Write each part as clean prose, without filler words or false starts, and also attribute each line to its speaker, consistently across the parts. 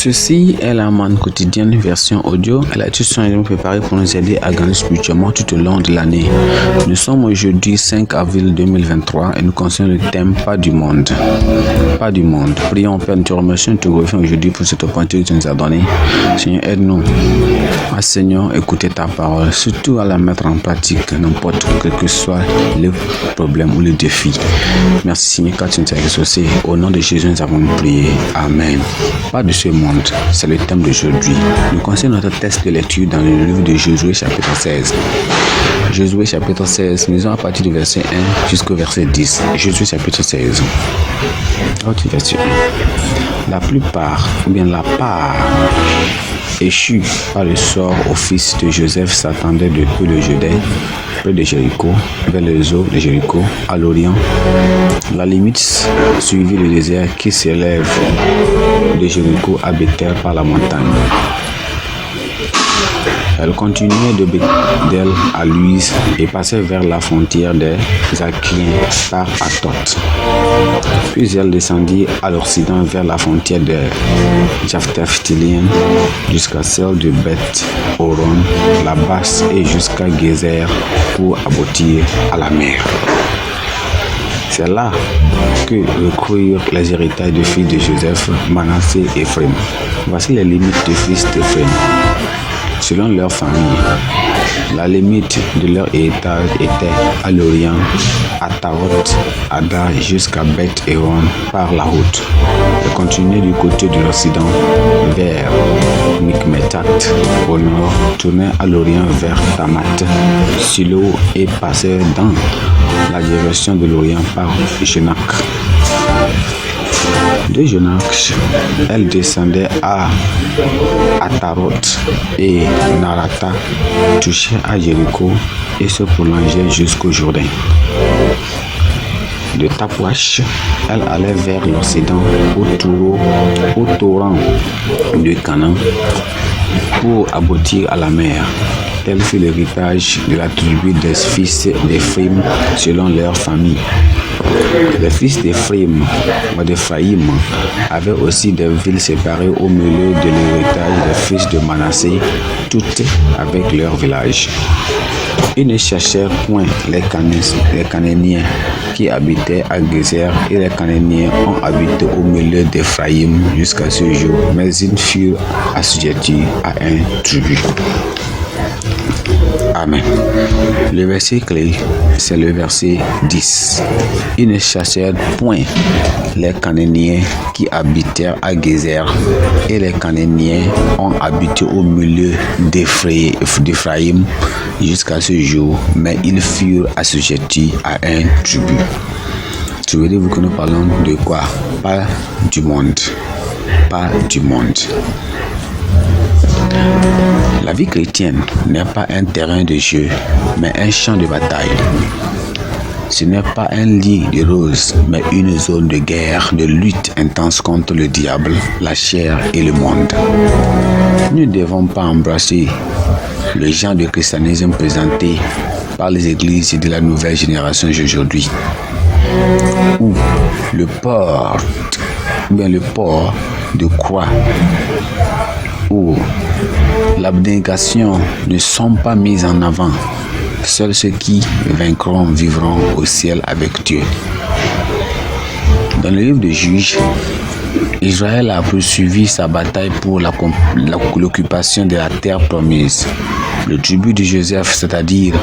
Speaker 1: Ceci est la manne quotidienne version audio. La étude sont préparée pour nous aider à gagner spirituellement tout au long de l'année. Nous sommes aujourd'hui 5 avril 2023 et nous concernons le thème Pas du monde. Pas du monde. Prions, Père, nous te remercions et te glorifions aujourd'hui pour cette opportunité que tu nous as donnée. Seigneur, aide-nous à, Seigneur, écouter ta parole, surtout à la mettre en pratique, n'importe quel que soit le problème ou le défi. Merci, Seigneur, car tu nous as exaucés. Au nom de Jésus, nous avons prié. Amen. Pas de ce monde, c'est le thème d'aujourd'hui. Nous concernons notre texte de lecture dans le livre de Josué chapitre 16. Josué chapitre 16, nous allons à partir du verset 1 jusqu'au verset 10. Josué chapitre 16. Verset 1. La plupart, ou bien la part, échue par le sort au fils de Joseph s'attendait depuis le Jourdain, près de Jéricho, vers les eaux de Jéricho, à l'Orient. La limite suivit le désert qui s'élève de Jéricho à Bethel par la montagne. Elle continuait de Bethel à Luz et passait vers la frontière des Zakiens par Atot. Puis elle descendit à l'occident vers la frontière des Japhthéliens jusqu'à celle de Beth-Horon, la basse, et jusqu'à Gézer pour aboutir à la mer. C'est là que recrurent les héritages des fils de Joseph, Manassé et Ephraim. Voici les limites des fils d'Ephraim. Selon leur famille, la limite de leur héritage était à l'Orient, à Taroth, Adar jusqu'à Beth-Horon par la route. Elle continuait du côté de l'Occident vers Mikmétat au nord, tournait à l'Orient vers Tamat, Silo et passait dans la direction de l'Orient par Genak. De Genak, elle descendait à Ataroth et Narata, touchait à Jéricho et se prolongeait jusqu'au Jourdain. De Tapouach, elle allait vers l'Occident au torrent de Canaan pour aboutir à la mer. Tel fut l'héritage de la tribu des fils d'Ephraim selon leur famille. Les fils d'Ephraim avaient aussi des villes séparées au milieu de l'héritage des fils de Manassé, toutes avec leurs villages. Ils ne cherchèrent point les Cananéens qui habitaient à Gézer, et les Cananéens ont habité au milieu d'Ephraïm jusqu'à ce jour, mais ils furent assujettis à un tribut. Amen. Le verset clé, c'est le verset 10. Ils ne chassèrent point les Cananéens qui habitèrent à Gézer, et les Cananéens ont habité au milieu d'Ephraïm jusqu'à ce jour, mais ils furent assujettis à un tribut. Tu veux dire que nous parlons de quoi? Pas du monde. Pas du monde. La vie chrétienne n'est pas un terrain de jeu, mais un champ de bataille. Ce n'est pas un lit de roses, mais une zone de guerre, de lutte intense contre le diable, la chair et le monde. Nous ne devons pas embrasser le genre de christianisme présenté par les églises de la nouvelle génération d'aujourd'hui, où le port de croix ou l'abnégation ne sont pas mises en avant. Seuls ceux qui vaincront vivront au ciel avec Dieu. Dans le livre de Juges, Israël a poursuivi sa bataille pour l'occupation de la terre promise. Le tribut de Joseph, c'est-à-dire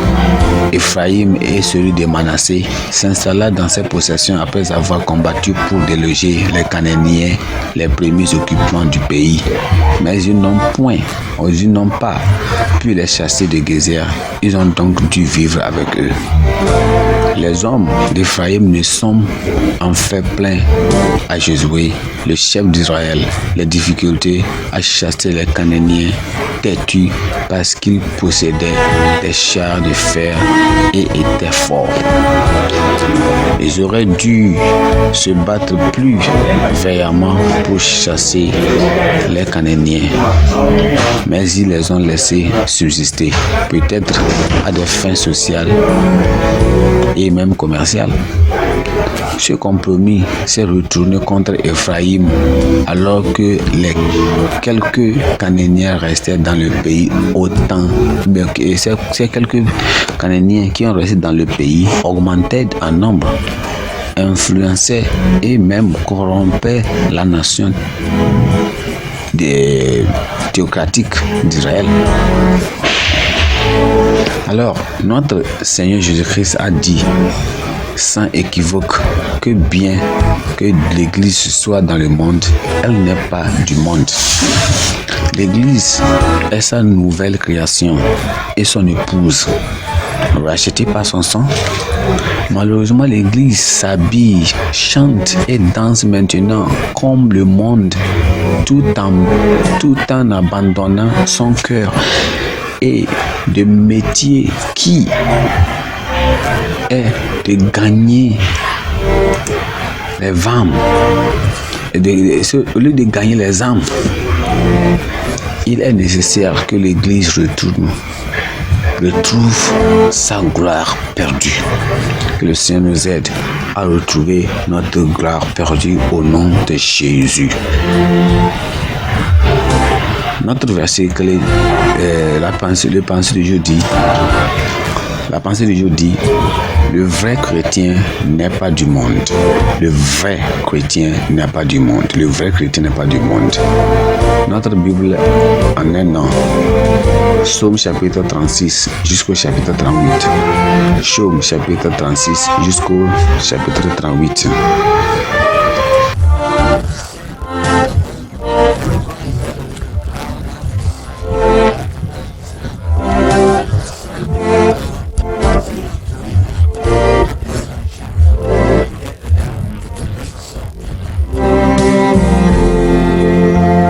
Speaker 1: Ephraïm et celui de Manassé, s'installa dans ses possessions après avoir combattu pour déloger les Cananéens, les premiers occupants du pays. Mais ils n'ont pas pu les chasser de Gézer. Ils ont donc dû vivre avec eux. Les hommes d'Ephraïm ne sont en fait pleins à Josué, le chef d'Israël, les difficultés à chasser les Cananéens têtus parce qu'ils possédaient des chars de fer et étaient forts. Ils auraient dû se battre plus vaillamment pour chasser les Cananéens, mais ils les ont laissés subsister, peut-être à des fins sociales et même commerciales. Ce compromis s'est retourné contre Éphraïm alors que les quelques Cananéens restaient dans le pays autant. Ces quelques Cananéens qui ont resté dans le pays augmentaient en nombre, influençaient et même corrompaient la nation théocratique d'Israël. Alors, notre Seigneur Jésus-Christ a dit sans équivoque que bien que l'Église soit dans le monde, elle n'est pas du monde. L'Église est sa nouvelle création et son épouse, rachetée par son sang. Malheureusement, l'Église s'habille, chante et danse maintenant comme le monde, tout en abandonnant son cœur et de métier qui est de gagner les âmes. Au lieu de gagner les âmes, il est nécessaire que l'Église retrouve sa gloire perdue. Que le Seigneur nous aide à retrouver notre gloire perdue au nom de Jésus. Notre verset clé, la pensée du jour dit, le vrai chrétien n'est pas du monde. Le vrai chrétien n'est pas du monde. Le vrai chrétien n'est pas du monde. Notre Bible en un an. Psaume chapitre 36 jusqu'au chapitre 38. Psaume chapitre 36 jusqu'au chapitre 38.